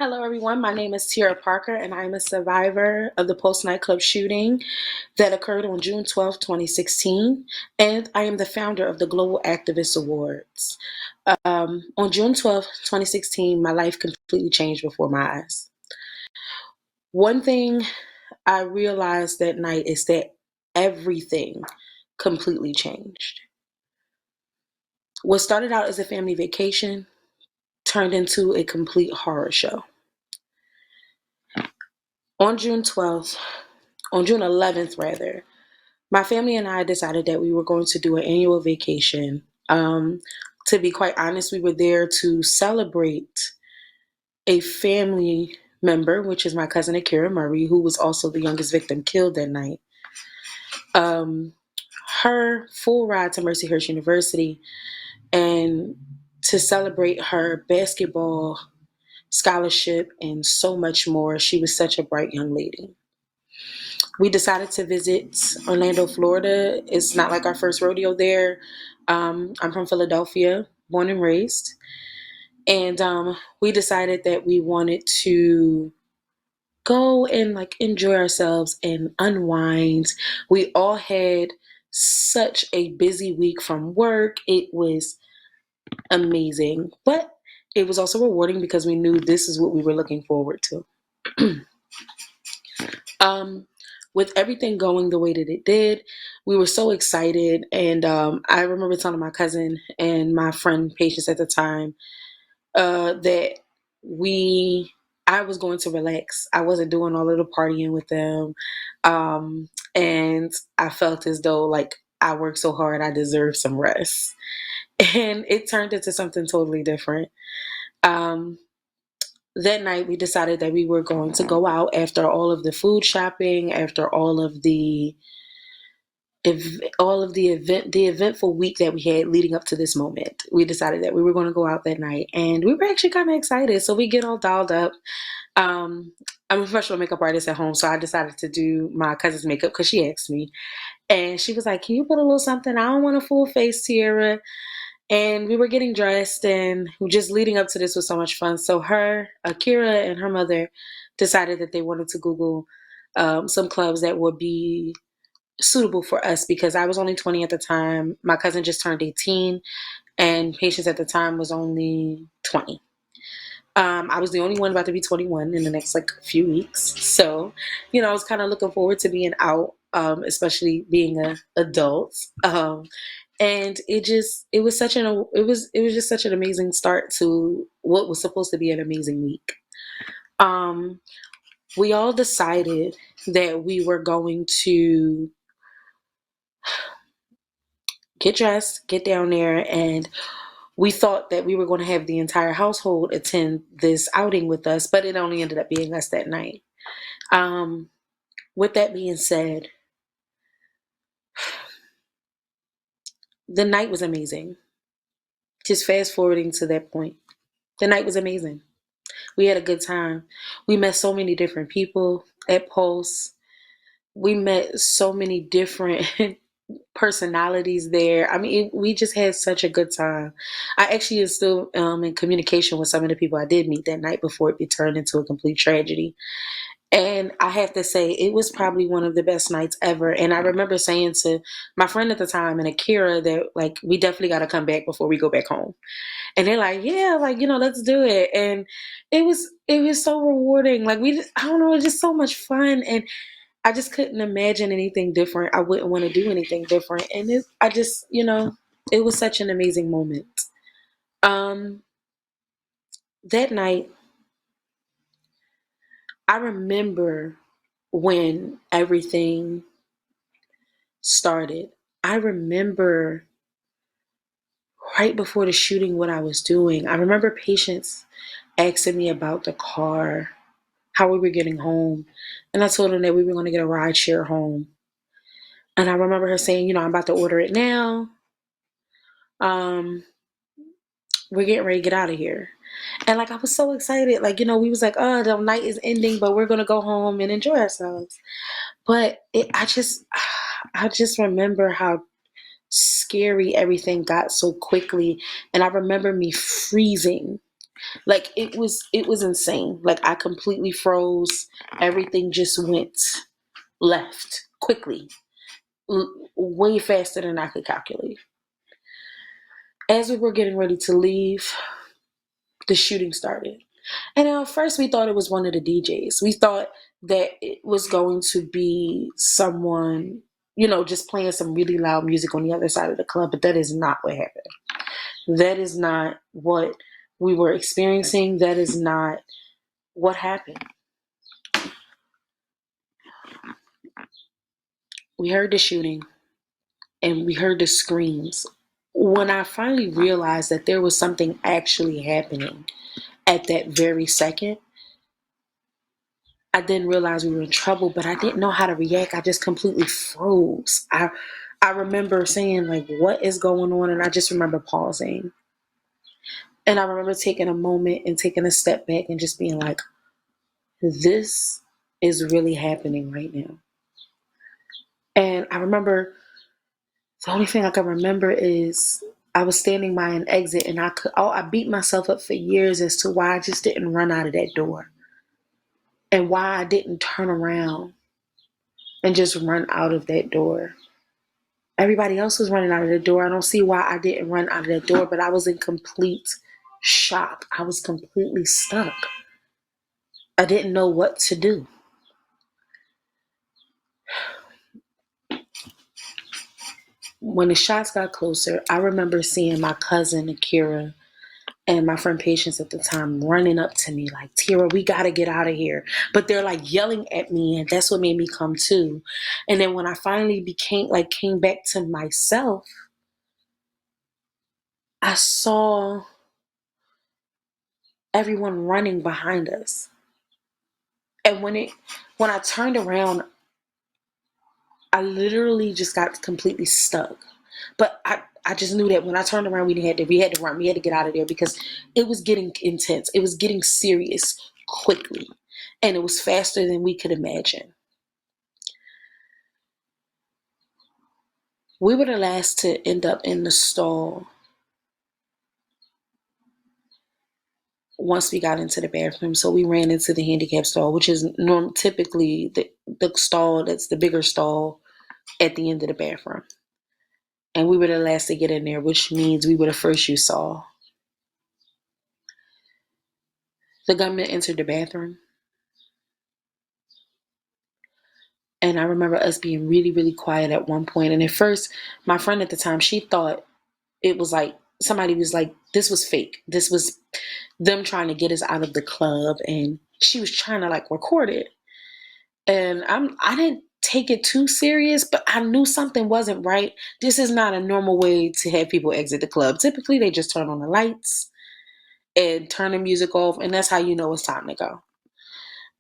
Hello, everyone. My name is Tiara Parker, and I'm a survivor of the Post nightclub shooting that occurred on June 12th, 2016. And I am the founder of the Global Activist Awards. On June 12th, 2016, my life completely changed before my eyes. One thing I realized that night is that everything completely changed. What started out as a family vacation turned into a complete horror show. On June 12th, on June 11th, rather, my family and I decided that we were going to do an annual vacation. To be quite honest, we were there to celebrate a family member, which is my cousin Akira Murray, who was also the youngest victim killed that night. Um, her full ride to Mercyhurst University and to celebrate her basketball scholarship and so much more. She was such a bright young lady. We decided to visit Orlando, Florida. It's not like our first rodeo there. I'm from Philadelphia, born and raised. And we decided that we wanted to go and like enjoy ourselves and unwind. We all had such a busy week from work. It was amazing, but it was also rewarding because we knew this is what we were looking forward to. um, with everything going the way that it did, we were so excited. And I remember telling my cousin and my friend Patience at the time that we I was going to relax. I wasn't doing all of the partying with them. And I felt as though like I worked so hard, I deserved some rest. And it turned into something totally different. Um, that night we decided that we were going to go out after all of the food shopping, after the eventful week that we had leading up to this moment. We decided that we were going to go out that night, and we were actually kind of excited. So we get all dolled up. Um, I'm a professional makeup artist at home, so I decided to do my cousin's makeup because she asked me, and she was like, "Can you put a little something? I don't want a full face, Tiara." And we were getting dressed, and just leading up to this was so much fun. So Akira, and her mother decided that they wanted to Google some clubs that would be suitable for us because I was only 20 at the time. My cousin just turned 18, and Patience at the time was only 20. I was the only one about to be 21 in the next like few weeks. So, I was kind of looking forward to being out, especially being an adult. And it was just such an amazing start to what was supposed to be an amazing week. Um, we all decided that we were going to get dressed, get down there, and we thought that we were going to have the entire household attend this outing with us, but it only ended up being us that night. Um, with that being said, the night was amazing. Just fast forwarding to that point, the night was amazing. We had a good time. We met so many different people at Pulse. We met so many different personalities there. I mean, we just had such a good time. I actually am still in communication with some of the people I did meet that night before it turned into a complete tragedy. And I have to say, it was probably one of the best nights ever. And I remember saying to my friend at the time and Akira that, like, we definitely got to come back before we go back home. And they're like, yeah, like, let's do it. And it was so rewarding. Like, I don't know, it was just so much fun. And I just couldn't imagine anything different. I wouldn't want to do anything different. And it was such an amazing moment. Um, that night, I remember when everything started. I remember right before the shooting what I was doing. I remember Patience asking me about the car, how we were getting home. And I told him that we were going to get a ride share home. And I remember her saying, I'm about to order it now. Um, we're getting ready to get out of here. And like I was so excited. Like, we was like, oh, the night is ending, but we're gonna go home and enjoy ourselves. But I just remember how scary everything got so quickly. And I remember me freezing Like it was insane. Like I completely froze. Everything just went left quickly, way faster than I could calculate. As we were getting ready to leave, the shooting started. And at first we thought it was one of the DJs. We thought that it was going to be someone, just playing some really loud music on the other side of the club, but that is not what happened. That is not what we were experiencing. That is not what happened. We heard the shooting and we heard the screams. When I finally realized that there was something actually happening at that very second, I didn't realize we were in trouble, but I didn't know how to react. I just completely froze. I remember saying, like, what is going on? And I just remember pausing. And I remember taking a moment and taking a step back and just being like, this is really happening right now. And I remember the only thing I can remember is I was standing by an exit and I beat myself up for years as to why I just didn't run out of that door and why I didn't turn around and just run out of that door. Everybody else was running out of the door. I don't see why I didn't run out of that door, but I was in complete shock. I was completely stuck. I didn't know what to do. When the shots got closer, I remember seeing my cousin Akira and my friend Patience at the time running up to me like, Tiara, we gotta get out of here. But they're like yelling at me, and that's what made me come to. And then when I finally came back to myself, I saw everyone running behind us. And when I turned around, I literally just got completely stuck. But I just knew that when I turned around, we had to run. We had to get out of there because it was getting intense. It was getting serious quickly. And it was faster than we could imagine. We were the last to end up in the stall once we got into the bathroom. So we ran into the handicap stall, which is typically the stall that's the bigger stall at the end of the bathroom. And we were the last to get in there, which means we were the first you saw. The gunman entered the bathroom. And I remember us being really, really quiet at one point. And at first, my friend at the time, she thought it was like somebody was like, this was fake. This was them trying to get us out of the club. And she was trying to like record it. And I didn't take it too serious, but I knew something wasn't right. This is not a normal way to have people exit the club. Typically, they just turn on the lights and turn the music off, and that's how you know it's time to go.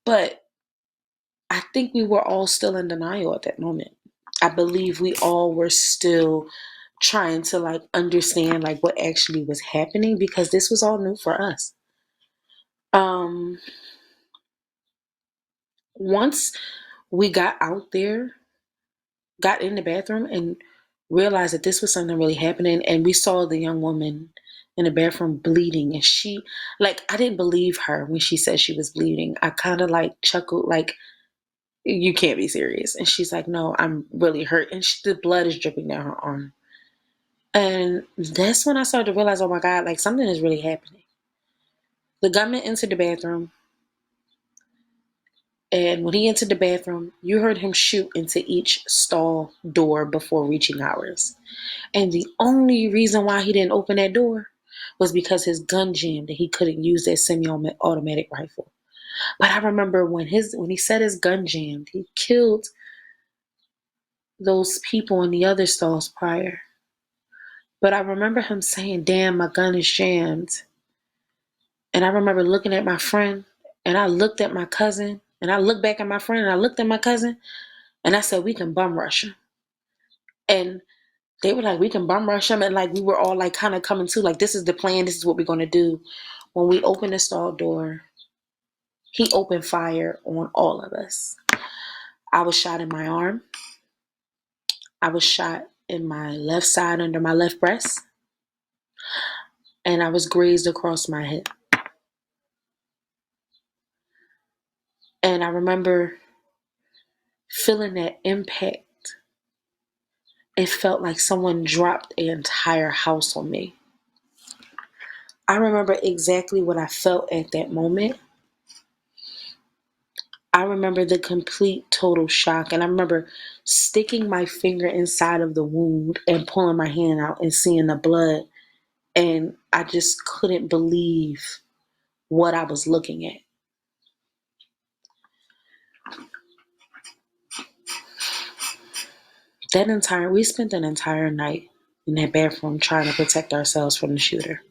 But I think we were all still in denial at that moment. I believe we all were still trying to like understand like what actually was happening because this was all new for us. Um Once we got out there, got in the bathroom and realized that this was something really happening, and we saw the young woman in the bathroom bleeding, and she like I didn't believe her when she said she was bleeding. I kind of like chuckled like, you can't be serious. And she's like, no, I'm really hurt. And the blood is dripping down her arm. And that's when I started to realize, oh my God, like something is really happening. The gunman entered the bathroom. And when he entered the bathroom, you heard him shoot into each stall door before reaching ours. And the only reason why he didn't open that door was because his gun jammed and he couldn't use that semi-automatic rifle. But I remember when he said his gun jammed, he killed those people in the other stalls prior. But I remember him saying, damn, my gun is jammed. And I remember looking at my friend and I looked at my cousin and I looked back at my friend and I looked at my cousin and I said, we can bum rush him. And they were like, we can bum rush him. And like, we were all like kind of coming to like, this is the plan. This is what we're going to do. When we opened the stall door, he opened fire on all of us. I was shot in my arm. I was shot in my left side under my left breast. And I was grazed across my head. And I remember feeling that impact. It felt like someone dropped an entire house on me. I remember exactly what I felt at that moment. I remember the complete total shock. And I remember sticking my finger inside of the wound and pulling my hand out and seeing the blood. And I just couldn't believe what I was looking at. We spent an entire night in that bathroom trying to protect ourselves from the shooter.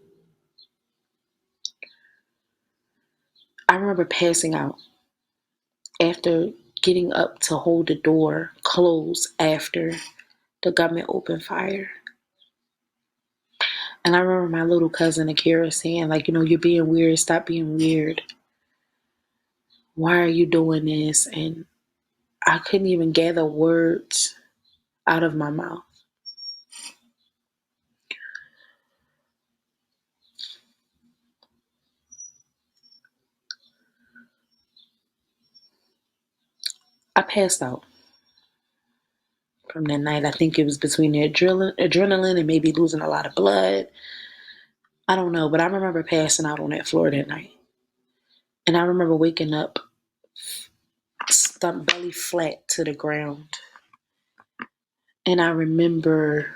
I remember passing out after getting up to hold the door closed after the government opened fire. And I remember my little cousin Akira saying, like, you're being weird, stop being weird. Why are you doing this? And I couldn't even gather words out of my mouth. I passed out from that night. I think it was between the adrenaline and maybe losing a lot of blood. I don't know, but I remember passing out on that floor that night. And I remember waking up belly flat to the ground. And I remember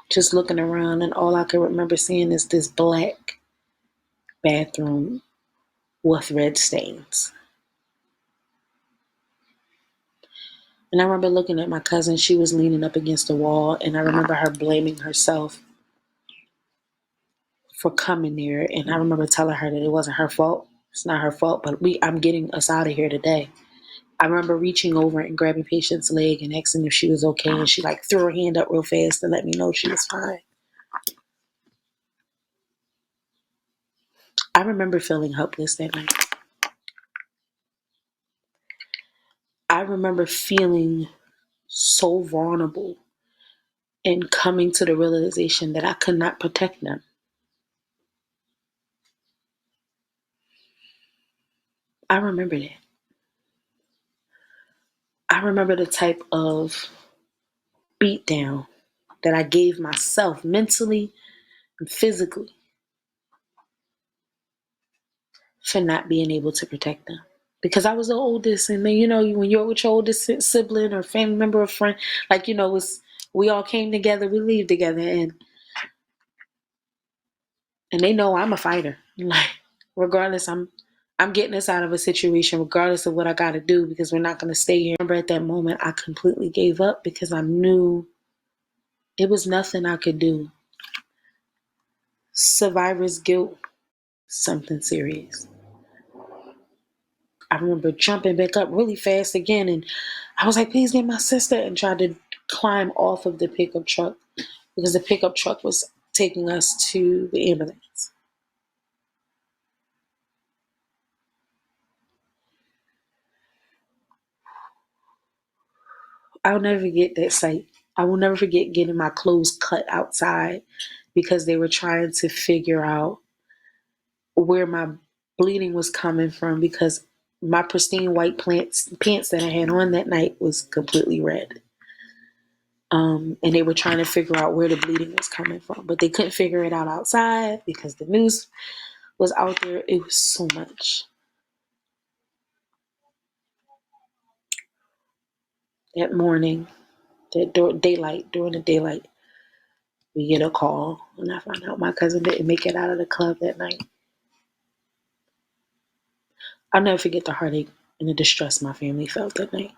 just looking around, and all I can remember seeing is this black bathroom with red stains. And I remember looking at my cousin. She was leaning up against the wall, and I remember her blaming herself for coming there. And I remember telling her that it wasn't her fault. It's not her fault, but I'm getting us out of here today. I remember reaching over and grabbing Patient's leg and asking if she was okay, and she like threw her hand up real fast to let me know she was fine. I remember feeling helpless that night. I remember feeling so vulnerable and coming to the realization that I could not protect them. I remember that. I remember the type of beatdown that I gave myself mentally and physically for not being able to protect them. Because I was the oldest, and then when you're with your oldest sibling or family member or friend, we all came together, we leave together, and they know I'm a fighter. Like, regardless, I'm getting us out of a situation, regardless of what I got to do, because we're not going to stay here. I remember at that moment, I completely gave up because I knew it was nothing I could do. Survivor's guilt, something serious. I remember jumping back up really fast again, and I was like, please get my sister, and tried to climb off of the pickup truck because the pickup truck was taking us to the ambulance. I'll never forget that sight. I will never forget getting my clothes cut outside because they were trying to figure out where my bleeding was coming from, because my pristine white pants that I had on that night was completely red. And they were trying to figure out where the bleeding was coming from, but they couldn't figure it out outside because the news was out there. It was so much. That morning, during the daylight, we get a call, and I found out my cousin didn't make it out of the club that night. I'll never forget the heartache and the distress my family felt that night.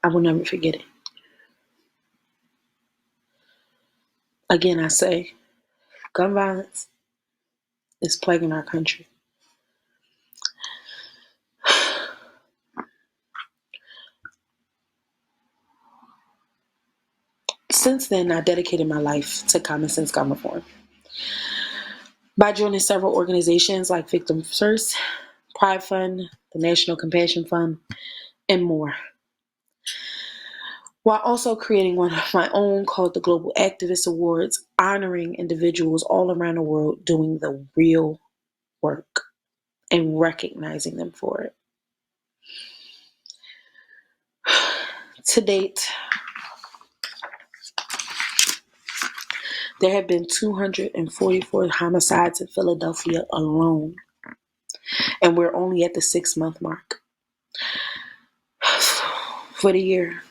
I will never forget it. Again, I say, gun violence is plaguing our country. Since then, I dedicated my life to common sense gun reform by joining several organizations like Victims First, Pride Fund, the National Compassion Fund, and more. while also creating one of my own called the Global Activist Awards, honoring individuals all around the world doing the real work and recognizing them for it. To date, there have been 244 homicides in Philadelphia alone, and we're only at the 6-month mark for the year.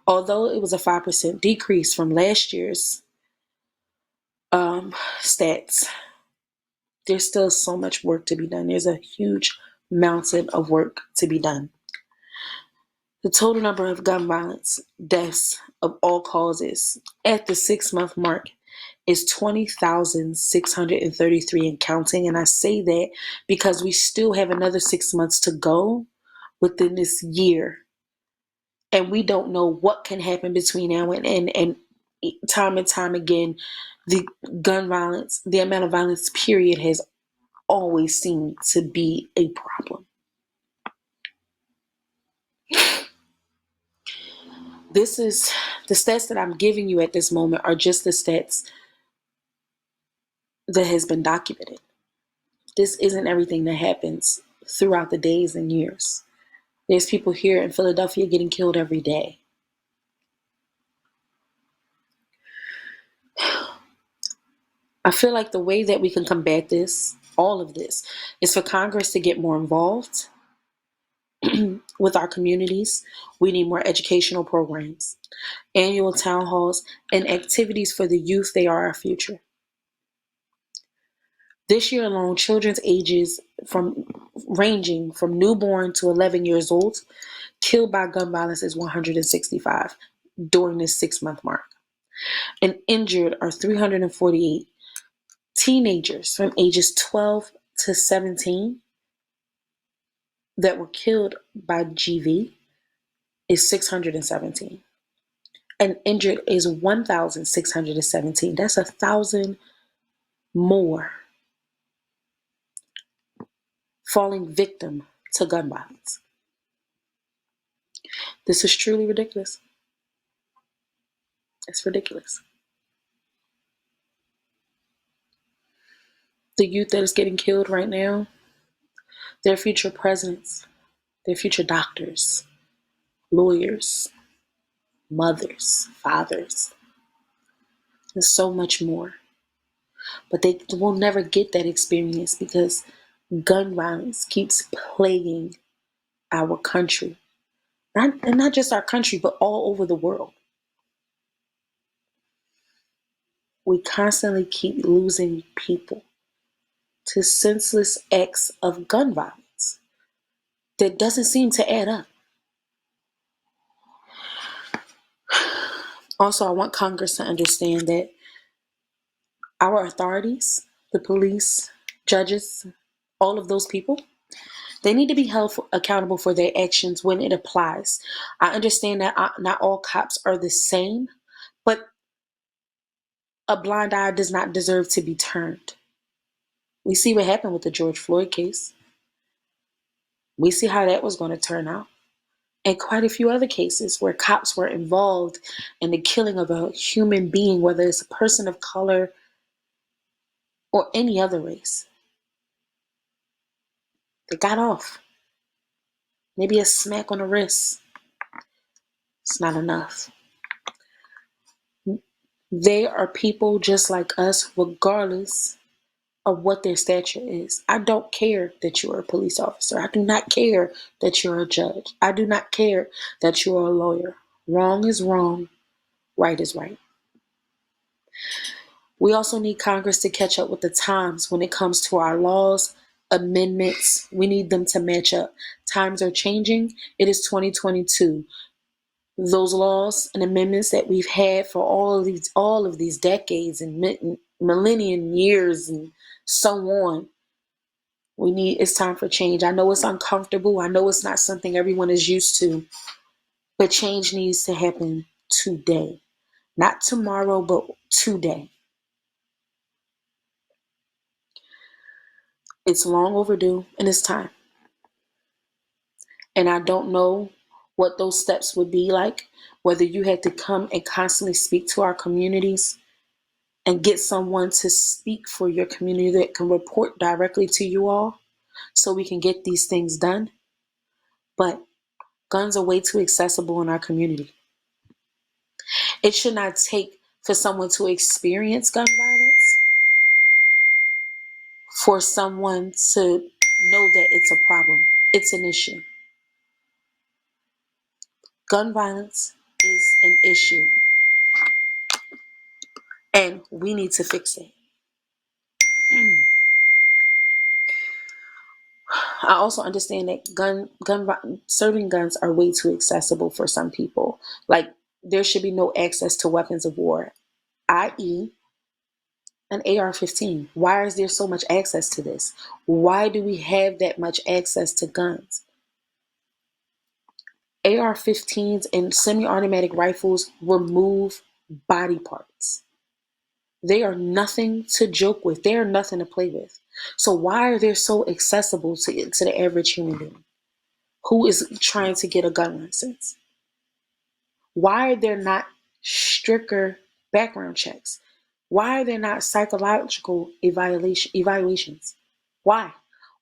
Although it was a 5% decrease from last year's stats, there's still so much work to be done. There's a huge mountain of work to be done. The total number of gun violence deaths of all causes at the 6-month mark is 20,633 and counting. And I say that because we still have another 6 months to go within this year. And we don't know what can happen between now and time again, the gun violence, the amount of violence, period, has always seemed to be a problem. This is the stats that I'm giving you at this moment are just the stats that has been documented. This isn't everything that happens throughout the days and years. There's people here in Philadelphia getting killed every day. I feel like the way that we can combat this, all of this, is for Congress to get more involved with our communities. We need more educational programs, annual town halls, and activities for the youth. They are our future. This year alone, children's ages ranging from newborn to 11 years old killed by gun violence is 165 during this 6-month mark. And injured are 348. Teenagers from ages 12 to 17 that were killed by GV is 617. And injured is 1,617. That's 1,000 more falling victim to gun violence. This is truly ridiculous. It's ridiculous. The youth that is getting killed right now, their future presidents, their future doctors, lawyers, mothers, fathers, and so much more. But they will never get that experience because gun violence keeps plaguing our country. And not just our country, but all over the world. We constantly keep losing people to senseless acts of gun violence that doesn't seem to add up. Also, I want Congress to understand that our authorities, the police, judges, all of those people, they need to be held accountable for their actions when it applies. I understand that not all cops are the same, but a blind eye does not deserve to be turned. We see what happened with the George Floyd case. We see how that was going to turn out. And quite a few other cases where cops were involved in the killing of a human being, whether it's a person of color or any other race. They got off. Maybe a smack on the wrist. It's not enough. They are people just like us, regardless of what their stature is. I don't care that you are a police officer. I do not care that you're a judge. I do not care that you are a lawyer. Wrong is wrong. Right is right. We also need Congress to catch up with the times when it comes to our laws, amendments. We need them to match up. Times are changing. It is 2022. Those laws and amendments that we've had for all of these decades and millennium years and so on. It's time for change. I know it's uncomfortable. I know it's not something everyone is used to, but change needs to happen today. Not tomorrow, but today. It's long overdue and it's time. And I don't know what those steps would be like, whether you had to come and constantly speak to our communities and get someone to speak for your community that can report directly to you all so we can get these things done. But guns are way too accessible in our community. It should not take for someone to experience gun violence for someone to know that it's a problem. It's an issue. Gun violence is an issue, and we need to fix it. I also understand that certain guns are way too accessible for some people. Like, there should be no access to weapons of war, i.e., an AR-15. Why is there so much access to this? Why do we have that much access to guns? AR-15s and semi-automatic rifles remove body parts. They are nothing to joke with. They are nothing to play with. So why are they so accessible to the average human being who is trying to get a gun license? Why are there not stricter background checks? Why are there not psychological evaluations? Why?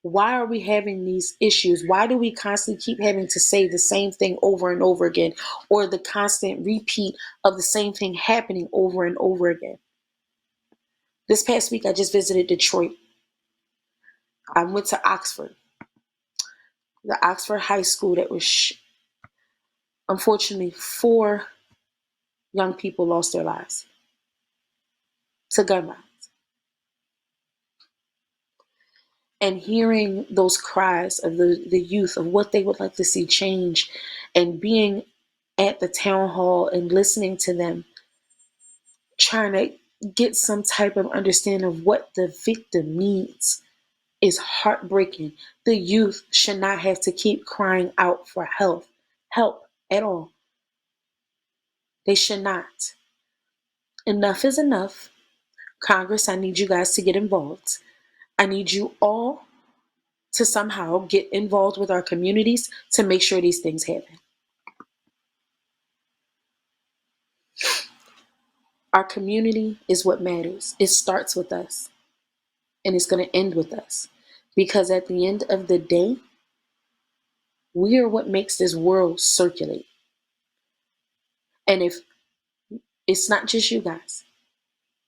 Why are we having these issues? Why do we constantly keep having to say the same thing over and over again, or the constant repeat of the same thing happening over and over again? This past week, I just visited Detroit. I went to Oxford, the Oxford High School that was, unfortunately, 4 young people lost their lives to gun violence. And hearing those cries of the youth of what they would like to see change, and being at the town hall and listening to them, trying to get some type of understanding of what the victim needs, is heartbreaking. The youth should not have to keep crying out for help at all. They should not. Enough is enough. Congress, I need you guys to get involved. I need you all to somehow get involved with our communities to make sure these things happen. Our community is what matters. It starts with us, and it's going to end with us. Because at the end of the day, we are what makes this world circulate. And if it's not just you guys,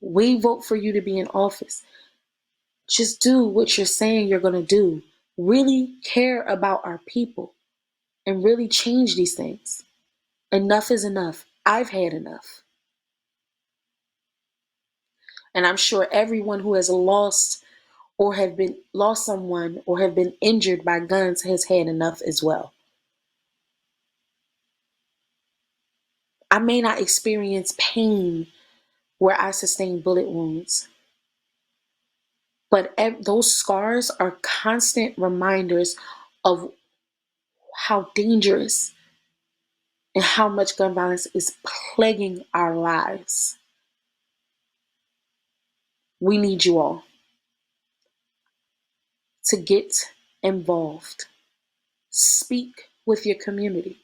we vote for you to be in office. Just do what you're saying you're going to do. Really care about our people and really change these things. Enough is enough. I've had enough. And I'm sure everyone who has lost or have been lost someone or have been injured by guns has had enough as well. I may not experience pain where I sustain bullet wounds, but those scars are constant reminders of how dangerous and how much gun violence is plaguing our lives. We need you all to get involved. Speak with your community.